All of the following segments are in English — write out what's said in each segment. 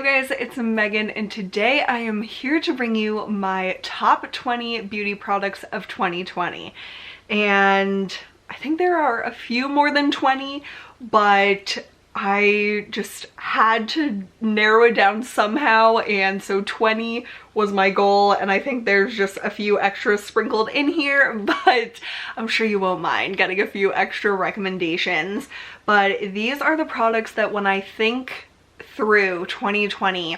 guys, it's Megan, and today I am here to bring you my top 20 beauty products of 2020. And I think there are a few more than 20, but I just had to narrow it down somehow, and so 20 was my goal, and I think there's just a few extras sprinkled in here, but I'm sure you won't mind getting a few extra recommendations. But these are the products that when I think through 2020,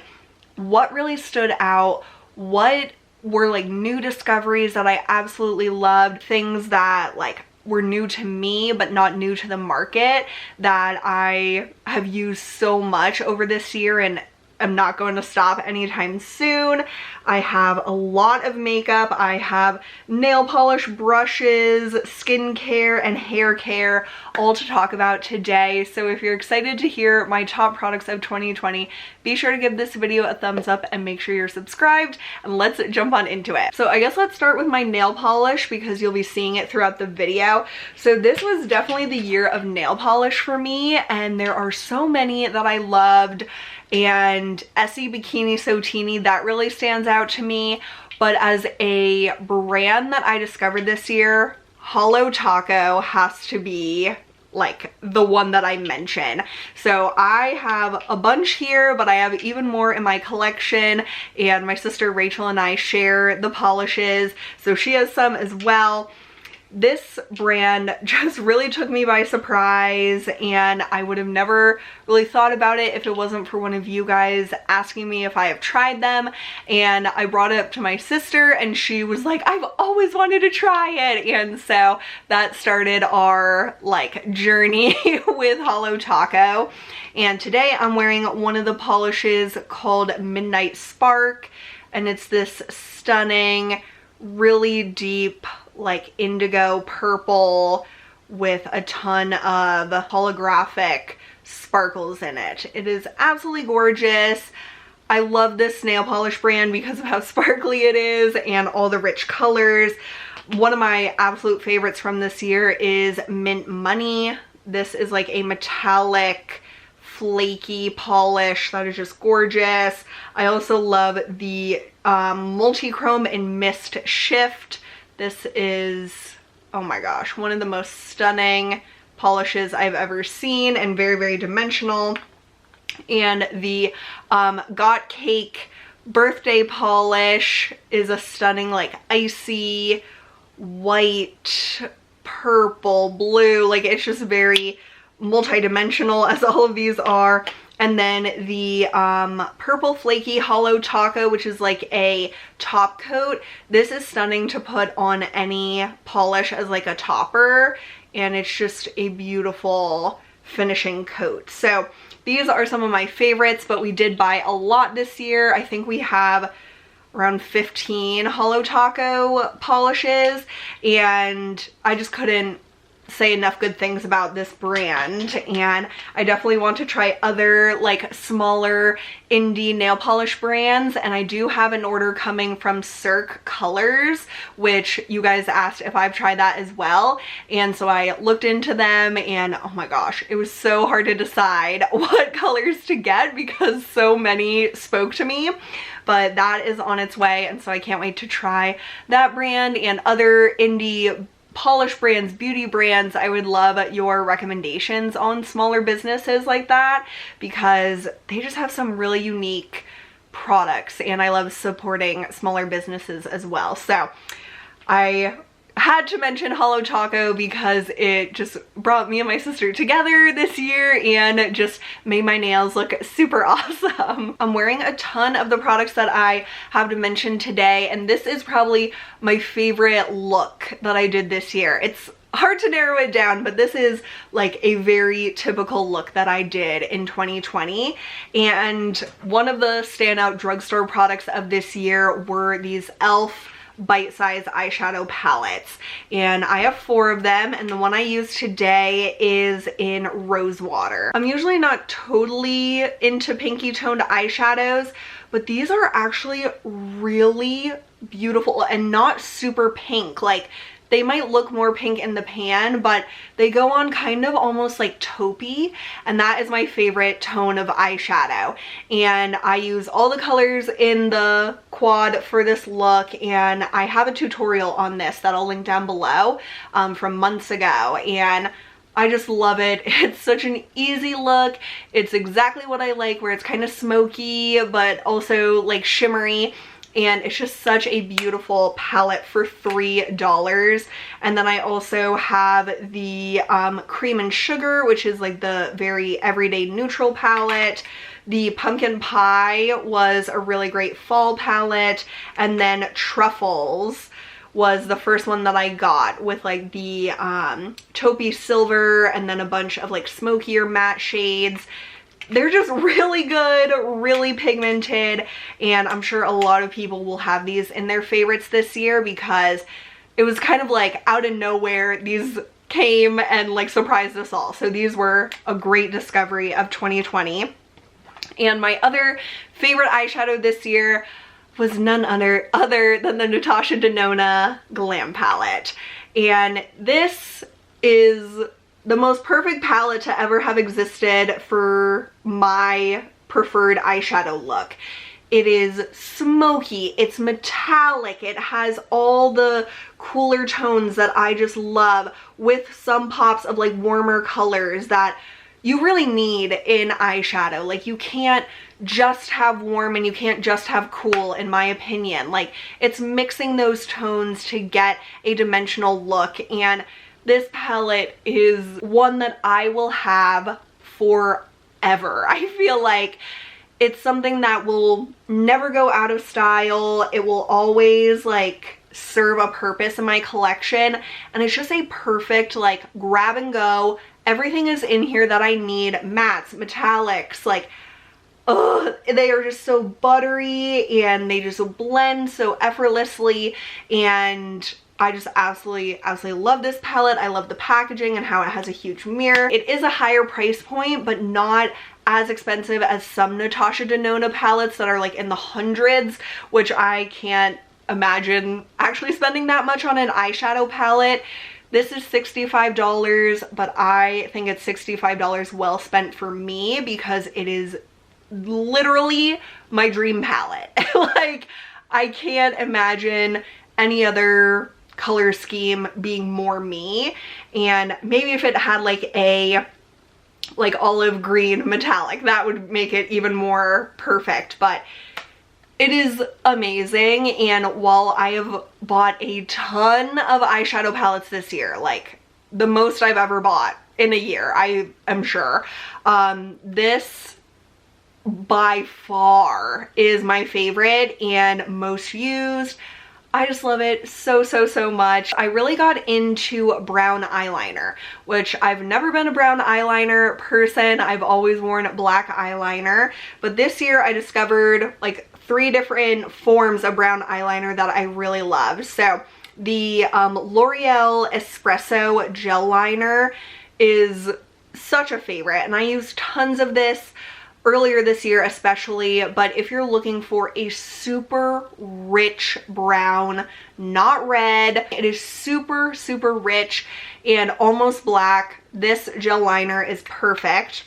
what really stood out, what were like new discoveries that I absolutely loved, things that like were new to me but not new to the market that I have used so much over this year and I'm not going to stop anytime soon. I have a lot of makeup. I have nail polish, brushes, skincare, and hair care all to talk about today. So if you're excited to hear my top products of 2020, be sure to give this video a thumbs up and make sure you're subscribed, and let's jump on into it. So I guess let's start with my nail polish because you'll be seeing it throughout the video. So this was definitely the year of nail polish for me, and there are so many that I loved. And Essie Bikini Sotini, that really stands out to me. But as a brand that I discovered this year, Holo Taco has to be like the one that I mention. So I have a bunch here, but I have even more in my collection, and my sister Rachel and I share the polishes, so she has some as well. This brand just really took me by surprise, and I would have never really thought about it if it wasn't for one of you guys asking me if I have tried them. And I brought it up to my sister and she was like, I've always wanted to try it. And so that started our like journey with Holo Taco. And today I'm wearing one of the polishes called Midnight Spark, and it's this stunning, really deep like indigo purple with a ton of holographic sparkles in it. It is absolutely gorgeous. I love this nail polish brand because of how sparkly it is and all the rich colors. One of my absolute favorites from this year is Mint Money. This is like a metallic flaky polish that is just gorgeous. I also love the multi-chrome and mist shift. This is, oh my gosh, one of the most stunning polishes I've ever seen, and very, very dimensional. And the Got Cake birthday polish is a stunning like icy white, purple, blue, like it's just very multi-dimensional as all of these are. And then the purple flaky Holo Taco, which is like a top coat. This is stunning to put on any polish as like a topper, and it's just a beautiful finishing coat. So these are some of my favorites, but we did buy a lot this year. I think we have around 15 Holo Taco polishes, and I just couldn't say enough good things about this brand. And I definitely want to try other like smaller indie nail polish brands, and I do have an order coming from Cirque Colors, which you guys asked if I've tried that as well. And so I looked into them, and oh my gosh, it was so hard to decide what colors to get because so many spoke to me. But that is on its way, and so I can't wait to try that brand and other indie polish brands, beauty brands. I would love your recommendations on smaller businesses like that because they just have some really unique products, and I love supporting smaller businesses as well. So I had to mention Holo Taco because it just brought me and my sister together this year and just made my nails look super awesome. I'm wearing a ton of the products that I have to mention today, and this is probably my favorite look that I did this year. It's hard to narrow it down, but this is like a very typical look that I did in 2020. And one of the standout drugstore products of this year were these e.l.f. bite-size eyeshadow palettes, and I have 4 of them, and the one I use today is in Rose Water. I'm usually not totally into pinky toned eyeshadows, but these are actually really beautiful and not super pink. Like they might look more pink in the pan, but they go on kind of almost like taupey, and that is my favorite tone of eyeshadow. And I use all the colors in the quad for this look, and I have a tutorial on this that I'll link down below from months ago, and I just love it. It's such an easy look. It's exactly what I like, where it's kind of smoky but also like shimmery. And it's just such a beautiful palette for $3. And then I also have the Cream and Sugar, which is like the very everyday neutral palette. The Pumpkin Pie was a really great fall palette. And then Truffles was the first one that I got, with like the taupey silver and then a bunch of like smokier matte shades. They're just really good, really pigmented, and I'm sure a lot of people will have these in their favorites this year, because it was kind of like out of nowhere these came and like surprised us all. So these were a great discovery of 2020. And my other favorite eyeshadow this year was none other than the Natasha Denona Glam Palette. And this is the most perfect palette to ever have existed for my preferred eyeshadow look. It is smoky, it's metallic, it has all the cooler tones that I just love, with some pops of like warmer colors that you really need in eyeshadow. Like, you can't just have warm and you can't just have cool, in my opinion. Like, it's mixing those tones to get a dimensional look, and this palette is one that I will have forever. I feel like it's something that will never go out of style. It will always like serve a purpose in my collection, and it's just a perfect like grab and go. Everything is in here that I need. Mattes, metallics, like, ugh, they are just so buttery and they just blend so effortlessly, and I just absolutely love this palette. I love the packaging and how it has a huge mirror. It is a higher price point, but not as expensive as some Natasha Denona palettes that are like in the hundreds, which I can't imagine actually spending that much on an eyeshadow palette. This is $65, but I think it's $65 well spent for me, because it is literally my dream palette. Like, I can't imagine any other color scheme being more me. And maybe if it had like a like olive green metallic, that would make it even more perfect. But it is amazing, and while I have bought a ton of eyeshadow palettes this year, like the most I've ever bought in a year, I am sure, this by far is my favorite and most used. I just love it so much. I really got into brown eyeliner, which I've never been a brown eyeliner person. I've always worn black eyeliner, but this year I discovered like 3 different forms of brown eyeliner that I really love. So the L'Oreal Espresso Gel Liner is such a favorite, and I used tons of this earlier this year especially. But if you're looking for a super rich brown, not red, it is super rich and almost black, this gel liner is perfect.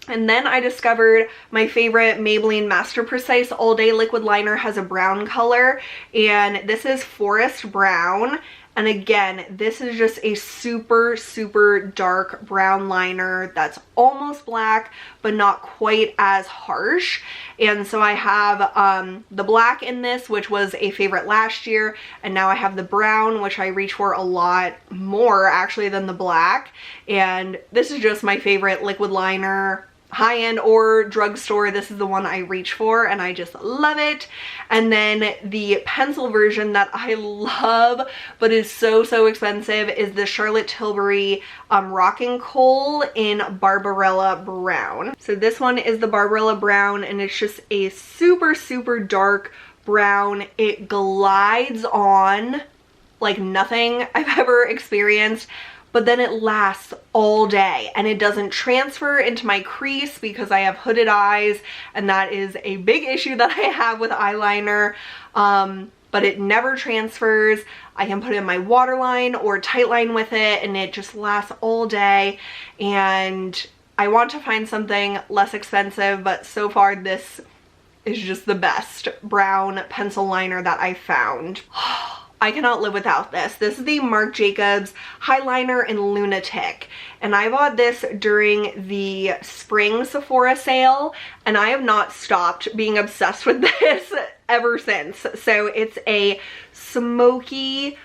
And then I discovered my favorite Maybelline Master Precise All Day Liquid Liner has a brown color, and this is Forest Brown. And again, this is just a super dark brown liner that's almost black, but not quite as harsh. And so I have the black in this, which was a favorite last year, and now I have the brown, which I reach for a lot more actually than the black. And this is just my favorite liquid liner, high-end or drugstore. This is the one I reach for, and I just love it. And then the pencil version that I love but is so expensive is the Charlotte Tilbury Rocking Coal in Barbarella Brown. So this one is the Barbarella Brown, and it's just a super dark brown. It glides on like nothing I've ever experienced, but then it lasts all day, and it doesn't transfer into my crease because I have hooded eyes, and that is a big issue that I have with eyeliner. but it never transfers. I can put it in my waterline or tightline with it and it just lasts all day. And I want to find something less expensive, but so far this is just the best brown pencil liner that I found. I cannot live without this. This is the Marc Jacobs Highliner in Lunatic. And I bought this during the spring Sephora sale, and I have not stopped being obsessed with this ever since. So it's a smoky,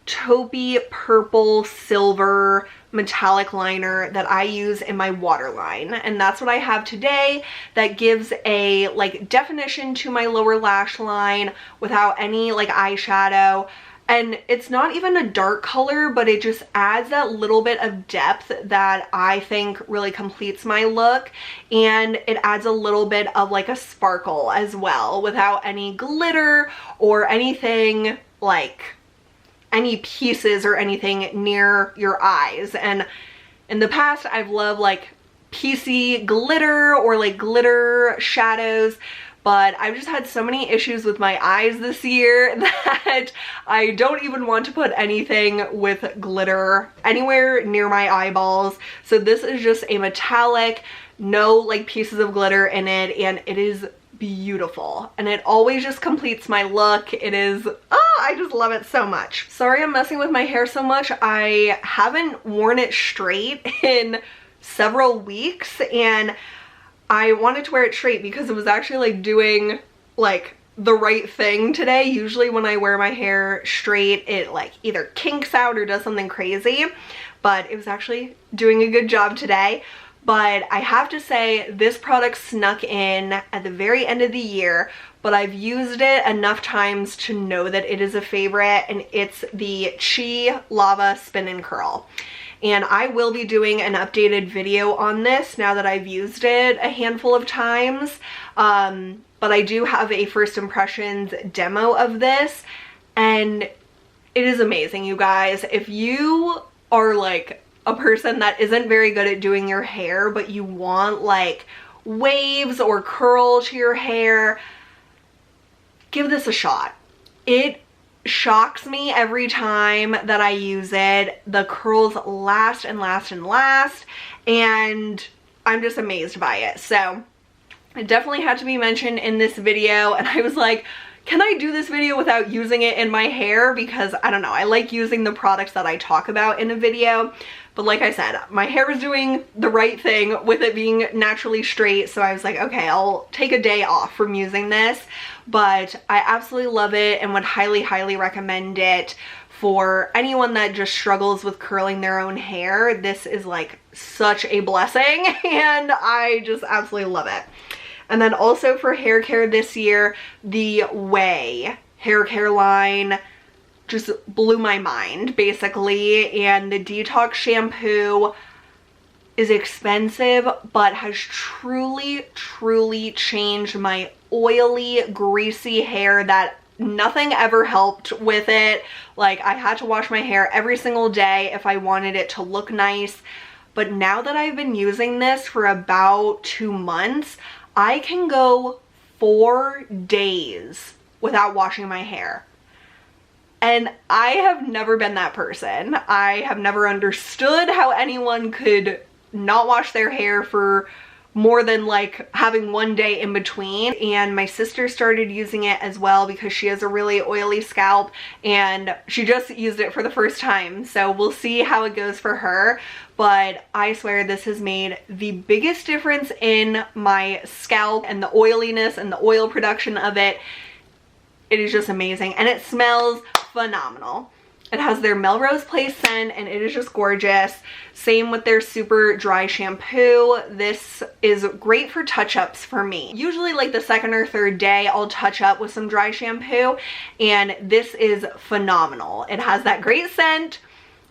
taupey, purple, silver metallic liner that I use in my waterline, and that's what I have today. That gives a like definition to my lower lash line without any like eyeshadow, and it's not even a dark color, but it just adds that little bit of depth that I think really completes my look, and it adds a little bit of like a sparkle as well without any glitter or anything like any pieces or anything near your eyes. And in the past I've loved like piecey glitter or like glitter shadows, but I've just had so many issues with my eyes this year that I don't even want to put anything with glitter anywhere near my eyeballs. So this is just a metallic, no like pieces of glitter in it, and it is beautiful, and it always just completes my look. It is, oh, I just love it so much. Sorry I'm messing with my hair so much. I haven't worn it straight in several weeks, and I wanted to wear it straight because it was actually like doing like the right thing today. Usually when I wear my hair straight, it like either kinks out or does something crazy, but it was actually doing a good job today. But I have to say, this product snuck in at the very end of the year, but I've used it enough times to know that it is a favorite, and it's the Chi Lava Spin and Curl. And I will be doing an updated video on this now that I've used it a handful of times. But I do have a first impressions demo of this, and it is amazing, you guys. If you are like a person that isn't very good at doing your hair, but you want like waves or curl to your hair, give this a shot. It shocks me every time that I use it. The curls last and last and last, and I'm just amazed by it. So it definitely had to be mentioned in this video, and I was like, can I do this video without using it in my hair? Because I don't know, I like using the products that I talk about in a video. But like I said, my hair was doing the right thing with it being naturally straight, so I was like, okay, I'll take a day off from using this. But I absolutely love it and would highly, highly recommend it for anyone that just struggles with curling their own hair. This is like such a blessing, and I just absolutely love it. And then also for hair care this year, the Way hair care line just blew my mind basically, and the detox shampoo is expensive but has truly changed my oily, greasy hair that nothing ever helped with it. Like, I had to wash my hair every single day if I wanted it to look nice. But now that I've been using this for about 2 months, I can go 4 days without washing my hair. And I have never been that person. I have never understood how anyone could not wash their hair for more than like having 1 day in between. And my sister started using it as well because she has a really oily scalp, and she just used it for the first time. So we'll see how it goes for her. But I swear this has made the biggest difference in my scalp and the oiliness and the oil production of it. It is just amazing, and it smells phenomenal. It has their Melrose Place scent, and it is just gorgeous. Same with their super dry shampoo. This is great for touch-ups for me. Usually like the second or third day I'll touch up with some dry shampoo, and this is phenomenal. It has that great scent,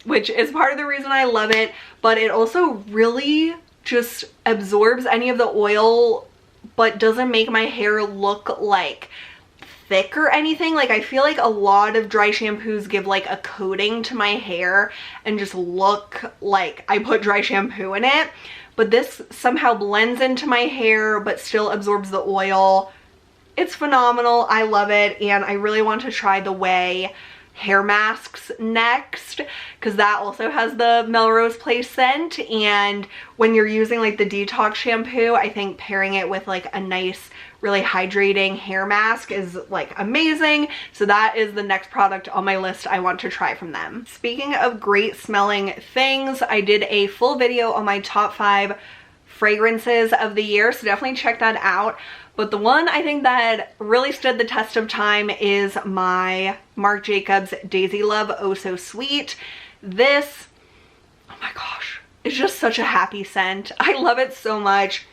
which is part of the reason I love it, but it also really just absorbs any of the oil but doesn't make my hair look like thick or anything. Like, I feel like a lot of dry shampoos give like a coating to my hair and just look like I put dry shampoo in it, but this somehow blends into my hair but still absorbs the oil. It's phenomenal. I love it, and I really want to try the Way hair masks next, because that also has the Melrose Place scent, and when you're using like the detox shampoo, I think pairing it with like a nice really hydrating hair mask is like amazing. So that is the next product on my list I want to try from them. Speaking of great smelling things, I did a full video on my top 5 fragrances of the year, so definitely check that out. But the one I think that really stood the test of time is my Marc Jacobs Daisy Love Oh So Sweet. This, oh my gosh, it's just such a happy scent. I love it so much.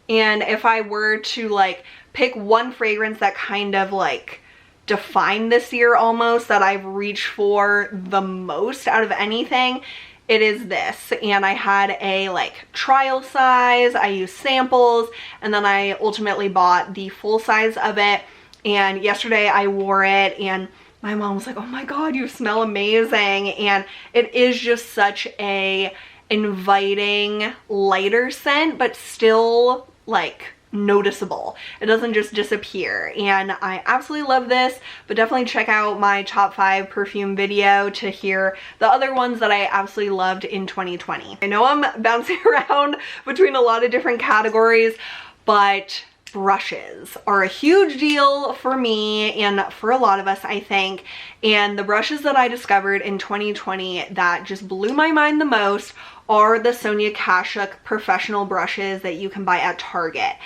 And if I were to like pick one fragrance that kind of like defined this year almost, that I've reached for the most out of anything, it is this. And I had a like trial size, I used samples, and then I ultimately bought the full size of it. And yesterday I wore it and my mom was like, oh my god, you smell amazing. And it is just such a inviting lighter scent, but still like noticeable. It doesn't just disappear, and I absolutely love this. But definitely check out my top 5 perfume video to hear the other ones that I absolutely loved in 2020. I know I'm bouncing around between a lot of different categories, but brushes are a huge deal for me and for a lot of us, I think. And the brushes that I discovered in 2020 that just blew my mind the most are the Sonia Kashuk professional brushes that you can buy at Target.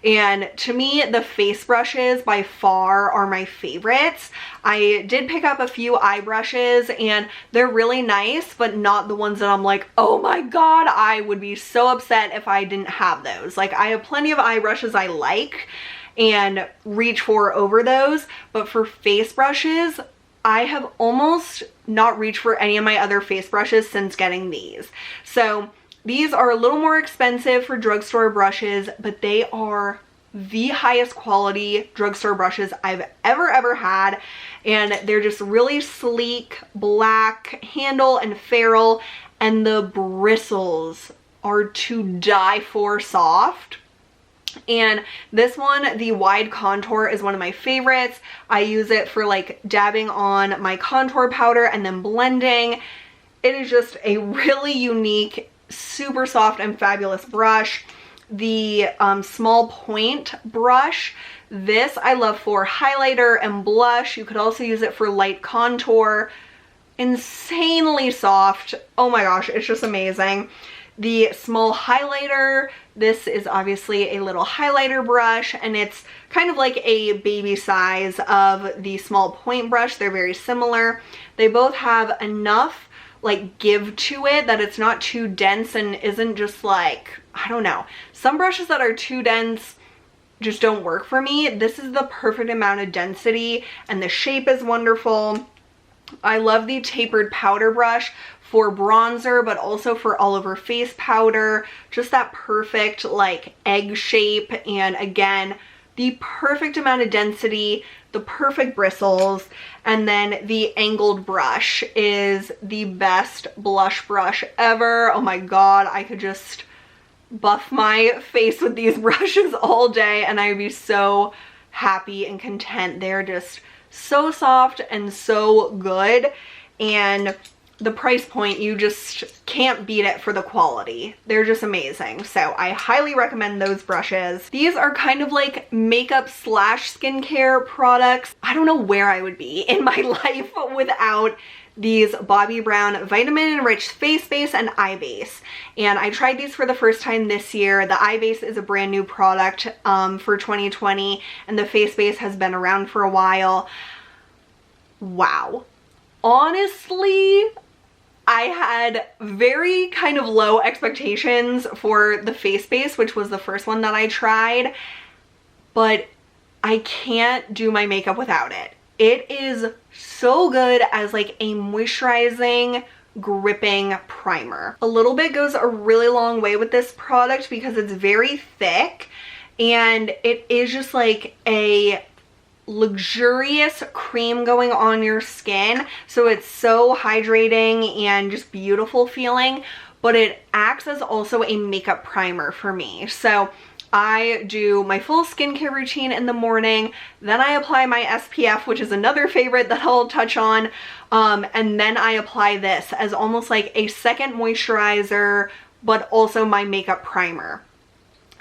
And to me, the face brushes by far are my favorites. I did pick up a few eye brushes and they're really nice, but not the ones that I'm like, oh my god, I would be so upset if I didn't have those. Like, I have plenty of eye brushes I like and reach for over those, but for face brushes, I have almost not reached for any of my other face brushes since getting these. So these are a little more expensive for drugstore brushes, but they are the highest quality drugstore brushes I've ever had. And they're just really sleek, black handle and ferrule, and the bristles are to die for soft. And this one, the wide contour, is one of my favorites. I use it for like dabbing on my contour powder and then blending. It is just a really unique, super soft and fabulous brush. The small point brush, this I love for highlighter and blush. You could also use it for light contour. Insanely soft. Oh my gosh, it's just amazing. The small highlighter, this is obviously a little highlighter brush, and it's kind of like a baby size of the small point brush. They're very similar. They both have enough like give to it that it's not too dense and isn't just like, I don't know. Some brushes that are too dense just don't work for me. This is the perfect amount of density, and the shape is wonderful. I love the tapered powder brush for bronzer, but also for all over face powder. Just that perfect like egg shape, and again, the perfect amount of density, the perfect bristles. And then the angled brush is the best blush brush ever. Oh my god, I could just buff my face with these brushes all day and I would be so happy and content. They're just so soft and so good, and the price point, you just can't beat it for the quality. They're just amazing. So I highly recommend those brushes. These are kind of like makeup slash skincare products. I don't know where I would be in my life without these Bobbi Brown vitamin enriched face base and eye base. And I tried these for the first time this year. The eye base is a brand new product for 2020, and the face base has been around for a while. Wow. Honestly, I had very kind of low expectations for the face base, which was the first one that I tried, but I can't do my makeup without it. It is so good as like a moisturizing, gripping primer. A little bit goes a really long way with this product because it's very thick, and it is just like a luxurious cream going on your skin, so it's so hydrating and just beautiful feeling, but it acts as also a makeup primer for me. So I do my full skincare routine in the morning, then I apply my SPF, which is another favorite that I'll touch on, and then I apply this as almost like a second moisturizer, but also my makeup primer.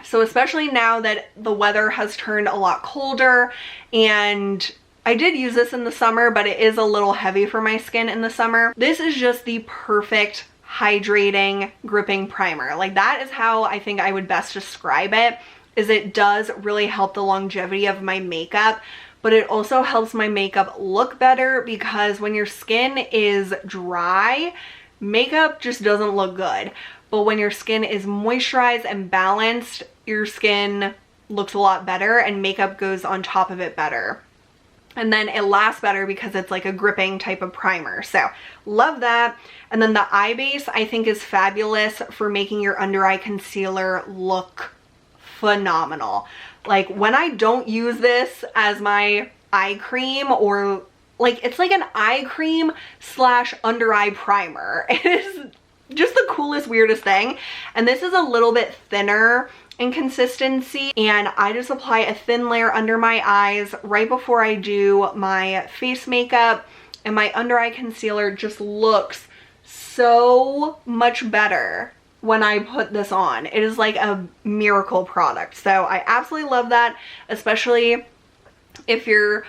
So especially now that the weather has turned a lot colder, and I did use this in the summer, but it is a little heavy for my skin in the summer. This is just the perfect hydrating, gripping primer. Like, that is how I think I would best describe it, is it does really help the longevity of my makeup, but it also helps my makeup look better, because when your skin is dry, makeup just doesn't look good. But when your skin is moisturized and balanced, your skin looks a lot better and makeup goes on top of it better. And then it lasts better because it's like a gripping type of primer. So love that. And then the eye base I think is fabulous for making your under eye concealer look phenomenal. Like, when I don't use this as my eye cream, or like, it's like an eye cream slash under eye primer. It is just the coolest, weirdest thing. And this is a little bit thinner in consistency, and I just apply a thin layer under my eyes right before I do my face makeup, and my under eye concealer just looks so much better when I put this on. It is like a miracle product. So I absolutely love that, especially if you're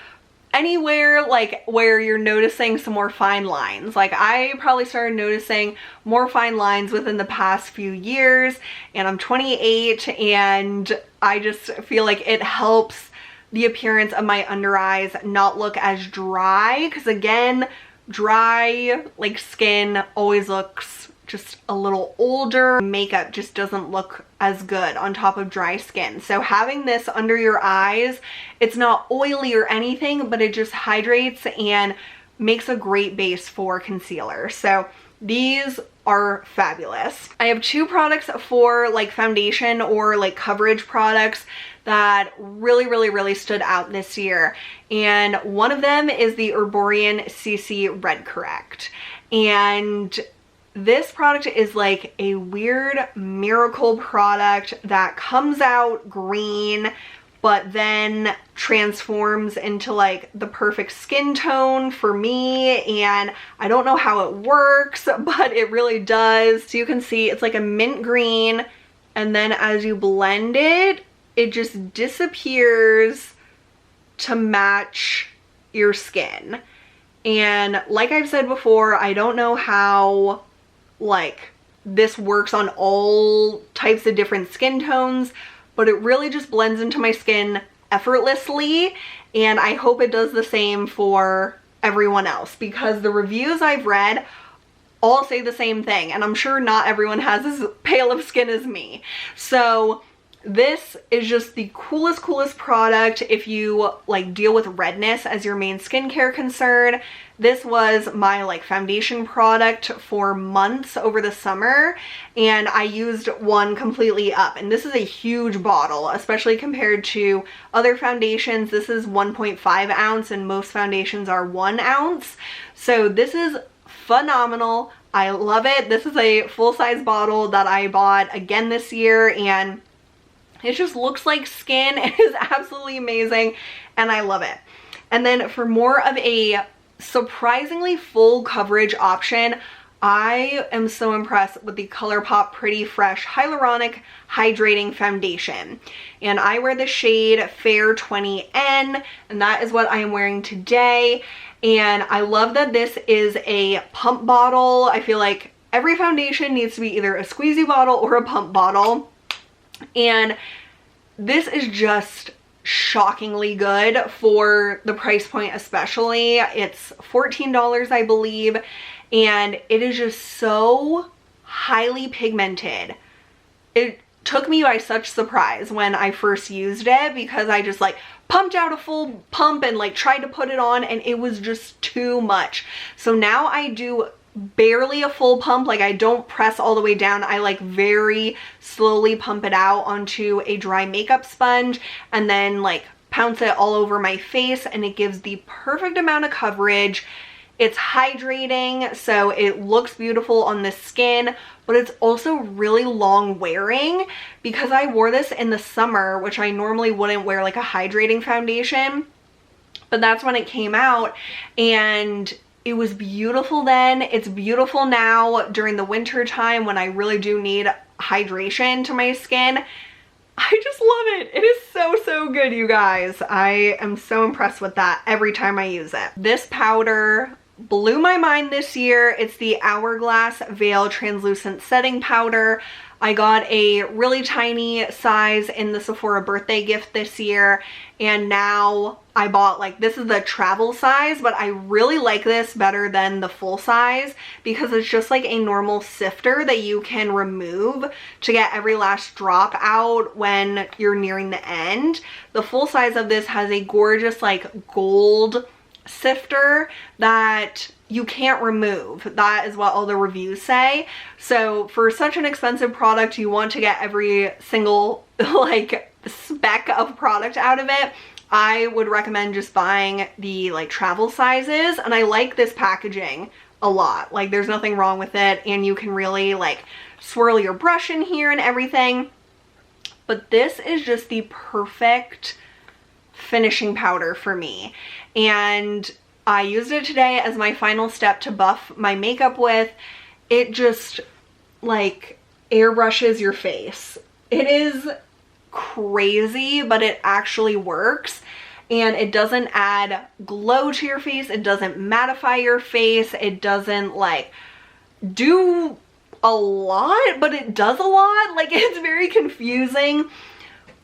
anywhere like where you're noticing some more fine lines. Like, I probably started noticing more fine lines within the past few years, and I'm 28, and I just feel like it helps the appearance of my under eyes not look as dry, because again, dry like skin always looks just a little older. Makeup just doesn't look as good on top of dry skin. So having this under your eyes, it's not oily or anything, but it just hydrates and makes a great base for concealer. So these are fabulous. I have two products for like foundation or like coverage products that really stood out this year. And one of them is the Herborian CC Red Correct. And this product is like a weird miracle product that comes out green, but then transforms into like the perfect skin tone for me. And I don't know how it works, but it really does. So you can see it's like a mint green, and then as you blend it, it just disappears to match your skin. And like I've said before, I don't know how like this works on all types of different skin tones, but it really just blends into my skin effortlessly, and I hope it does the same for everyone else, because the reviews I've read all say the same thing, and I'm sure not everyone has as pale of skin as me. So this is just the coolest product if you like deal with redness as your main skincare concern. This was my like foundation product for months over the summer, and I used one completely up, and this is a huge bottle, especially compared to other foundations. This is 1.5 ounce and most foundations are 1 ounce. So this is phenomenal. I love it. This is a full-size bottle that I bought again this year, and it just looks like skin. It is absolutely amazing, and I love it. And then for more of a surprisingly full coverage option, I am so impressed with the ColourPop Pretty Fresh Hyaluronic Hydrating Foundation. And I wear the shade Fair 20N, and that is what I am wearing today. And I love that this is a pump bottle. I feel like every foundation needs to be either a squeezy bottle or a pump bottle. And this is just shockingly good for the price point, especially. It's $14, I believe, and it is just so highly pigmented. It took me by such surprise when I first used it, because I just like pumped out a full pump and like tried to put it on, and it was just too much. So now I do barely a full pump. Like, I don't press all the way down. I like very slowly pump it out onto a dry makeup sponge and then like pounce it all over my face, and it gives the perfect amount of coverage. It's hydrating, so it looks beautiful on the skin, but it's also really long wearing because I wore this in the summer, which I normally wouldn't wear like a hydrating foundation, but that's when it came out, and it was beautiful then. It's beautiful now during the winter time when I really do need hydration to my skin. I just love it. It is so good, you guys. I am so impressed with that every time I use it. This powder blew my mind this year. It's the Hourglass Veil Translucent Setting Powder. I got a really tiny size in the Sephora birthday gift this year, and now I bought, like, this is the travel size, but I really like this better than the full size because it's just like a normal sifter that you can remove to get every last drop out when you're nearing the end. The full size of this has a gorgeous like gold sifter that you can't remove. That is what all the reviews say. So for such an expensive product, you want to get every single like speck of product out of it. I would recommend just buying the like travel sizes, and I like this packaging a lot. Like, there's nothing wrong with it, and you can really like swirl your brush in here and everything. But this is just the perfect finishing powder for me, and I used it today as my final step to buff my makeup with. It just like airbrushes your face. It is crazy, but it actually works, and it doesn't add glow to your face. It doesn't mattify your face. It doesn't like do a lot, but it does a lot. Like, it's very confusing.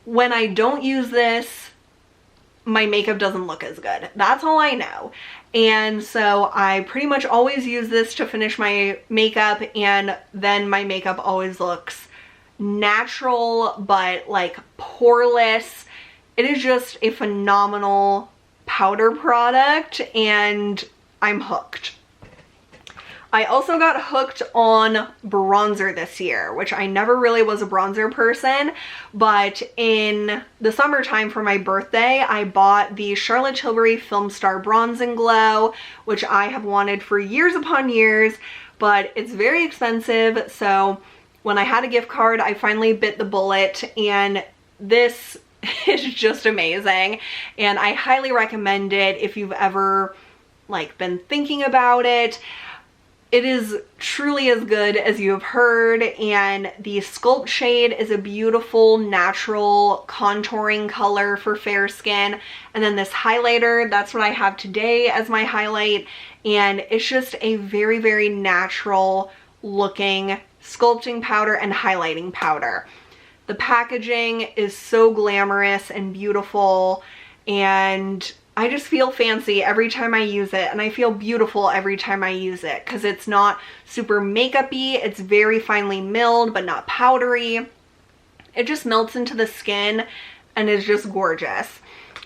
When I don't use this, my makeup doesn't look as good. That's all I know. And so I pretty much always use this to finish my makeup, and then my makeup always looks natural but like poreless. It is just a phenomenal powder product, and I'm hooked. I also got hooked on bronzer this year, which I never really was a bronzer person, but in the summertime for my birthday, I bought the Charlotte Tilbury Film Star Bronze and Glow, which I have wanted for years upon years, but it's very expensive. So when I had a gift card, I finally bit the bullet, and this is just amazing, and I highly recommend it if you've ever like been thinking about it. It is truly as good as you have heard, and the Sculpt shade is a beautiful natural contouring color for fair skin. And then this highlighter, that's what I have today as my highlight, and it's just a very natural looking sculpting powder and highlighting powder. The packaging is so glamorous and beautiful, and I just feel fancy every time I use it, and I feel beautiful every time I use it because it's not super makeup-y. It's very finely milled but not powdery. It just melts into the skin and is just gorgeous.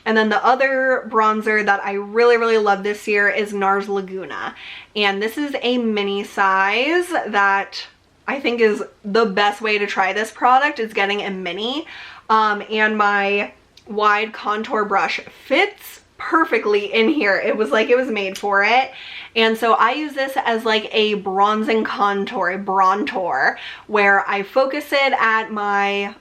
And then the other bronzer that I really love this year is NARS Laguna, and this is a mini size that I think is the best way to try this product, is getting a mini, and my wide contour brush fits perfectly in here. It was like it was made for it. And so I use this as like a bronzing contour, a bronzer, where I focus it at my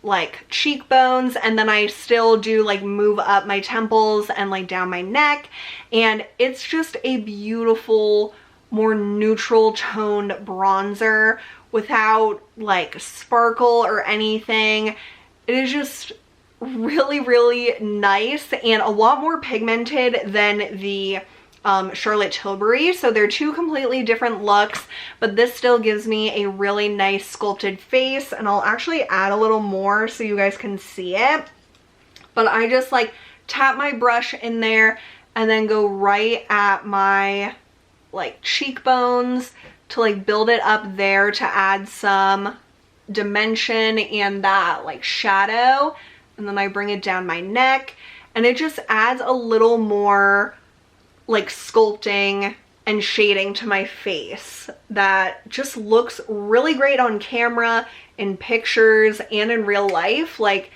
like cheekbones, and then I still do like move up my temples and like down my neck, and it's just a beautiful, more neutral toned bronzer without like sparkle or anything. It is just really nice and a lot more pigmented than the Charlotte Tilbury. So they're two completely different looks, but this still gives me a really nice sculpted face, and I'll actually add a little more so you guys can see it. But I just like tap my brush in there and then go right at my like cheekbones to like build it up there to add some dimension and that like shadow. And then I bring it down my neck, and it just adds a little more like sculpting and shading to my face that just looks really great on camera, in pictures, and in real life. Like,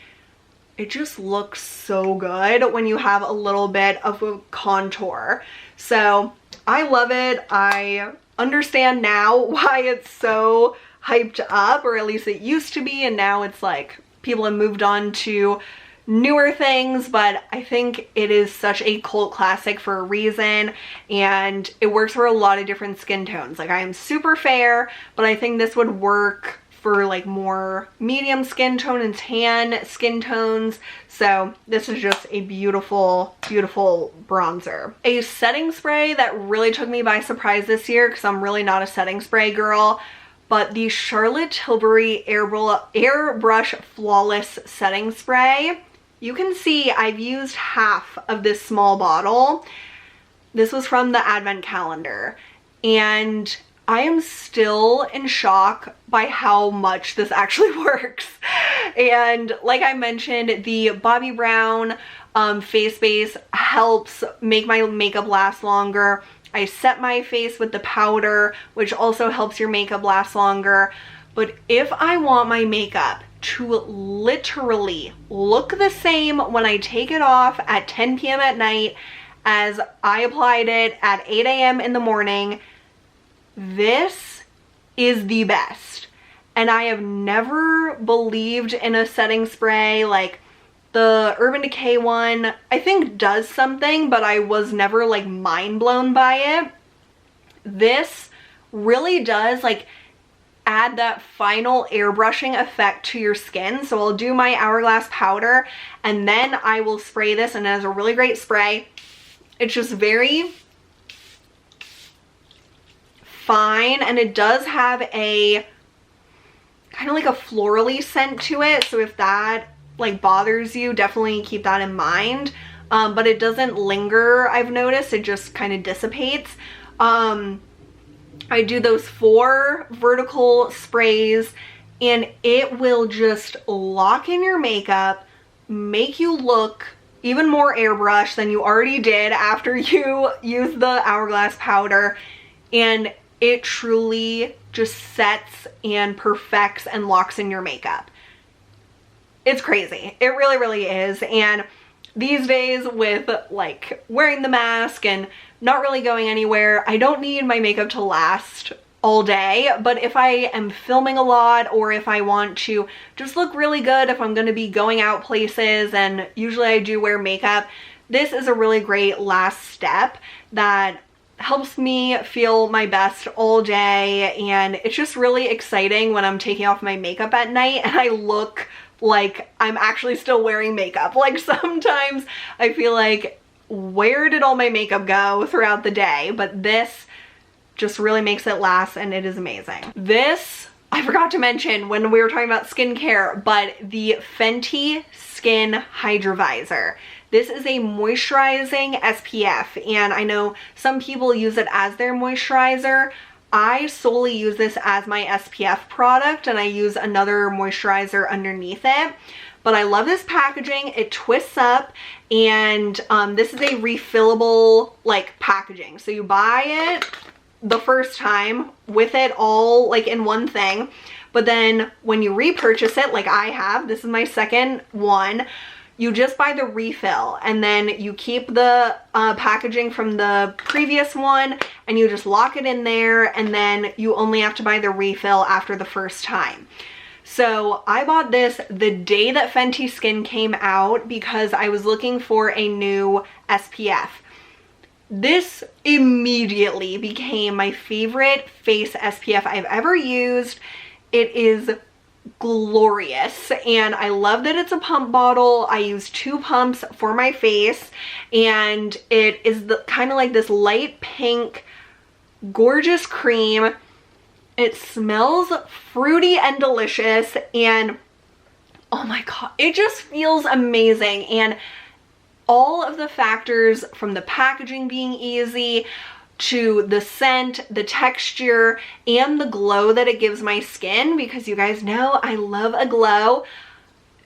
it just looks so good when you have a little bit of a contour. So I love it. I understand now why it's so hyped up, or at least it used to be, and now it's like people have moved on to newer things, but I think it is such a cult classic for a reason, and it works for a lot of different skin tones. Like, I am super fair, but I think this would work for like more medium skin tone and tan skin tones. So this is just a beautiful, beautiful bronzer. A setting spray that really took me by surprise this year, because I'm really not a setting spray girl, but the Charlotte Tilbury Airbrush Flawless Setting Spray. You can see I've used half of this small bottle. This was from the Advent calendar, and I am still in shock by how much this actually works. And like I mentioned, the Bobbi Brown face base helps make my makeup last longer. I set my face with the powder, which also helps your makeup last longer. But if I want my makeup to literally look the same when I take it off at 10 p.m. at night as I applied it at 8 a.m. in the morning, this is the best. And I have never believed in a setting spray. Like, the Urban Decay one, I think does something, but I was never like mind blown by it. This really does like add that final airbrushing effect to your skin. So I'll do my Hourglass powder, and then I will spray this, and it has a really great spray. It's just very fine, and it does have a kind of like a florally scent to it, so if that like bothers you, definitely keep that in mind. But it doesn't linger, I've noticed. It just kind of dissipates. I do those 4 vertical sprays, and it will just lock in your makeup, make you look even more airbrushed than you already did after you use the Hourglass powder, and it truly just sets and perfects and locks in your makeup. It's crazy. It really, really is. And these days, with like wearing the mask and not really going anywhere, I don't need my makeup to last all day. But if I am filming a lot, or if I want to just look really good, if I'm going to be going out places, and usually I do wear makeup, this is a really great last step that helps me feel my best all day. And it's just really exciting when I'm taking off my makeup at night and I look like I'm actually still wearing makeup. Like, sometimes I feel like, where did all my makeup go throughout the day? But this just really makes it last, and it is amazing. This, I forgot to mention when we were talking about skincare, but the Fenty Skin Hydrovisor. This is a moisturizing SPF, and I know some people use it as their moisturizer. I solely use this as my SPF product, and I use another moisturizer underneath it. But I love this packaging. It twists up, and this is a refillable like packaging. So you buy it the first time with it all like in one thing, but then when you repurchase it, like I have, this is my second one, you just buy the refill, and then you keep the packaging from the previous one, and you just lock it in there, and then you only have to buy the refill after the first time. So I bought this the day that Fenty Skin came out because I was looking for a new SPF. This immediately became my favorite face SPF I've ever used. It is glorious, and I love that it's a pump bottle. I use 2 pumps for my face, and it is the kind of like this light pink gorgeous cream. It smells fruity and delicious, and oh my god, it just feels amazing. And all of the factors, from the packaging being easy to the scent, the texture, and the glow that it gives my skin, because you guys know I love a glow.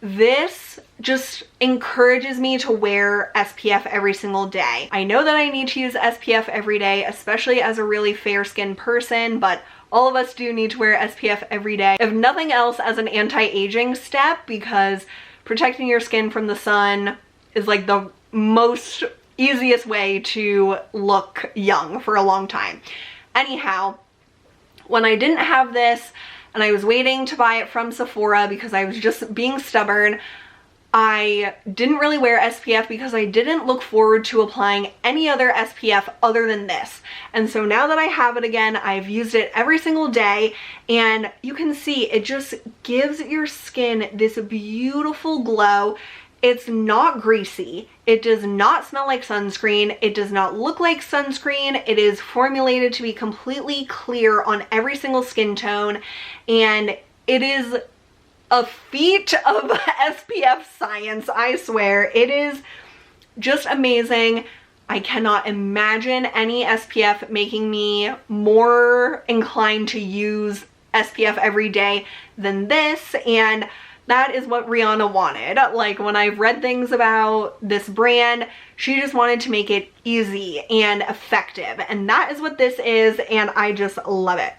This just encourages me to wear SPF every single day. I know that I need to use SPF every day, especially as a really fair skinned person, but all of us do need to wear SPF every day. If nothing else, as an anti-aging step, because protecting your skin from the sun is like the most easiest way to look young for a long time. Anyhow, when I didn't have this and I was waiting to buy it from Sephora because I was just being stubborn, I didn't really wear SPF because I didn't look forward to applying any other SPF other than this. And so now that I have it again, I've used it every single day, and you can see it just gives your skin this beautiful glow. It's not greasy. It does not smell like sunscreen. It does not look like sunscreen. It is formulated to be completely clear on every single skin tone, and it is a feat of SPF science, I swear. It is just amazing. I cannot imagine any SPF making me more inclined to use SPF every day than this, and that is what Rihanna wanted. Like, when I've read things about this brand, she just wanted to make it easy and effective, and that is what this is, and I just love it.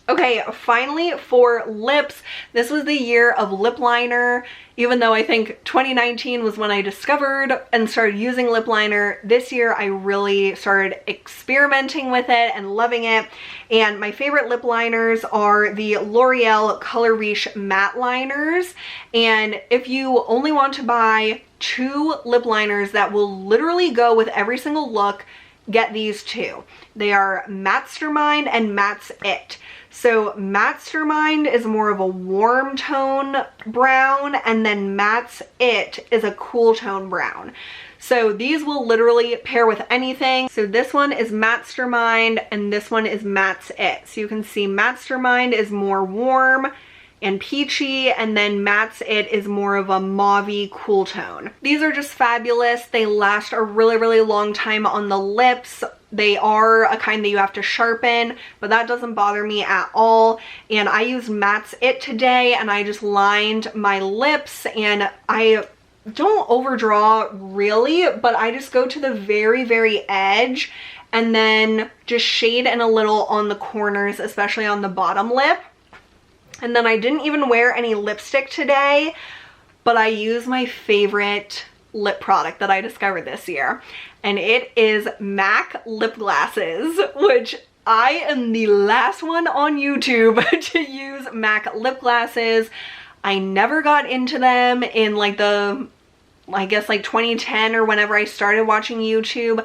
Okay, finally for lips, this was the year of lip liner. Even though I think 2019 was when I discovered and started using lip liner, this year I really started experimenting with it and loving it. And my favorite lip liners are the L'Oreal Color Riche matte liners. And if you only want to buy 2 lip liners that will literally go with every single look, get these 2. They are Mastermind and Matt's It. So Mastermind is more of a warm tone brown, and then Matt's It is a cool tone brown. So these will literally pair with anything. So this one is Mastermind and this one is Matt's It. So you can see Mastermind is more warm and peachy, and then Matt's It is more of a mauvey cool tone. These are just fabulous. They last a really, really long time on the lips. They are a kind that you have to sharpen, but that doesn't bother me at all. And I used Matt's It today, and I just lined my lips, and I don't overdraw really, but I just go to the very, very edge and then just shade in a little on the corners, especially on the bottom lip. And then I didn't even wear any lipstick today, but I use my favorite lip product that I discovered this year, and it is MAC lip glasses, which I am the last one on YouTube to use MAC lip glasses. I never got into them in like I guess like 2010 or whenever I started watching YouTube.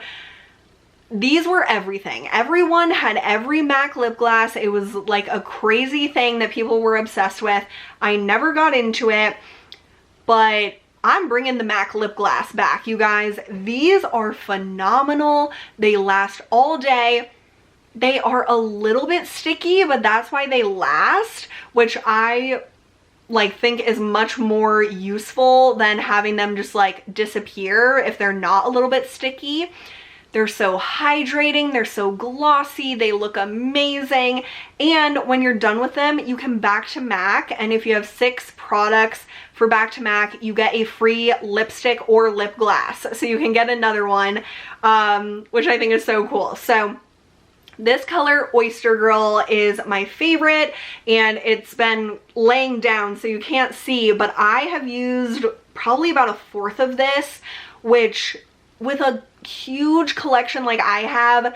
These were everything. Everyone had every MAC lip gloss. It was like a crazy thing that people were obsessed with. I never got into it, but I'm bringing the MAC lip gloss back, you guys. These are phenomenal. They last all day. They are a little bit sticky, but that's why they last, which I think is much more useful than having them just like disappear if they're not a little bit sticky. They're so hydrating, they're so glossy, they look amazing, and when you're done with them, you can back to MAC, and if you have 6 products for back to MAC, you get a free lipstick or lip glass, so you can get another one, which I think is so cool. So this color, Oyster Girl, is my favorite, and it's been laying down so you can't see, but I have used probably about 1/4 of this, which with a huge collection like I have,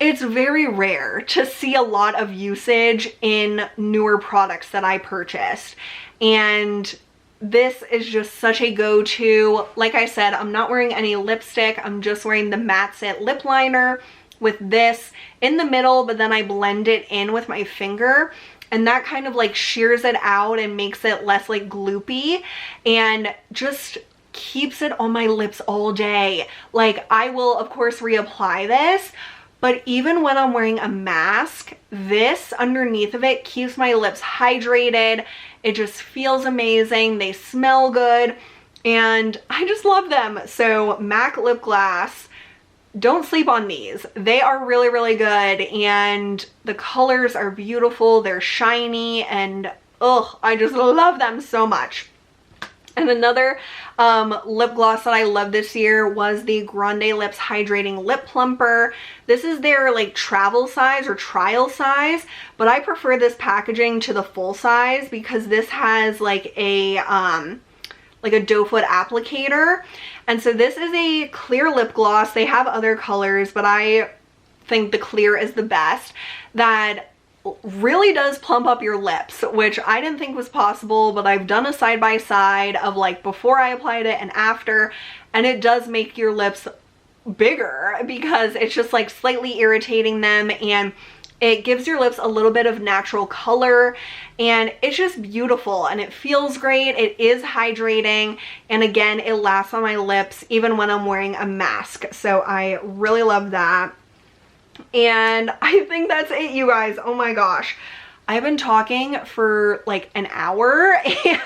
it's very rare to see a lot of usage in newer products that I purchased. And this is just such a go-to. Like I said, I'm not wearing any lipstick. I'm just wearing the Matt's It lip liner with this in the middle, but then I blend it in with my finger, and that kind of like shears it out and makes it less like gloopy, and just keeps it on my lips all day. Like, I will of course reapply this, but even when I'm wearing a mask, this underneath of it keeps my lips hydrated. It just feels amazing. They smell good, and I just love them. So MAC lip gloss, don't sleep on these. They are really, really good, and the colors are beautiful. They're shiny, and I just love them so much. And another lip gloss that I love this year was the Grande Lips Hydrating Lip Plumper. This is their like travel size or trial size, but I prefer this packaging to the full size because this has like a like a doe foot applicator. And so this is a clear lip gloss. They have other colors, but I think the clear is the best, that really does plump up your lips, which I didn't think was possible, but I've done a side-by-side of like before I applied it and after, and it does make your lips bigger because it's just like slightly irritating them, and it gives your lips a little bit of natural color, and it's just beautiful and it feels great. It is hydrating, and again, it lasts on my lips even when I'm wearing a mask. So I really love that. And I think that's it, you guys. Oh my gosh. I've been talking for like an hour,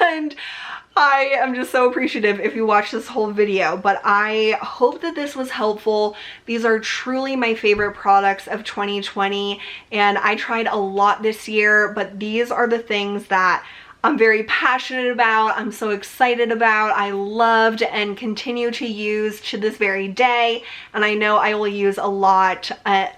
and I am just so appreciative if you watch this whole video, but I hope that this was helpful. These are truly my favorite products of 2020, and I tried a lot this year, but these are the things that I'm very passionate about, I'm so excited about, I loved and continue to use to this very day, and I know I will use a lot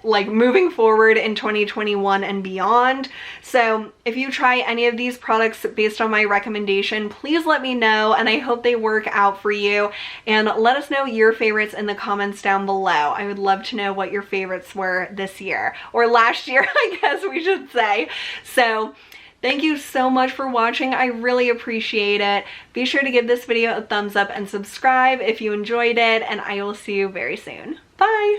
like moving forward in 2021 and beyond. So if you try any of these products based on my recommendation, please let me know, and I hope they work out for you, and let us know your favorites in the comments down below. I would love to know what your favorites were this year, or last year, I guess we should say. So thank you so much for watching. I really appreciate it. Be sure to give this video a thumbs up and subscribe if you enjoyed it, and I will see you very soon. Bye!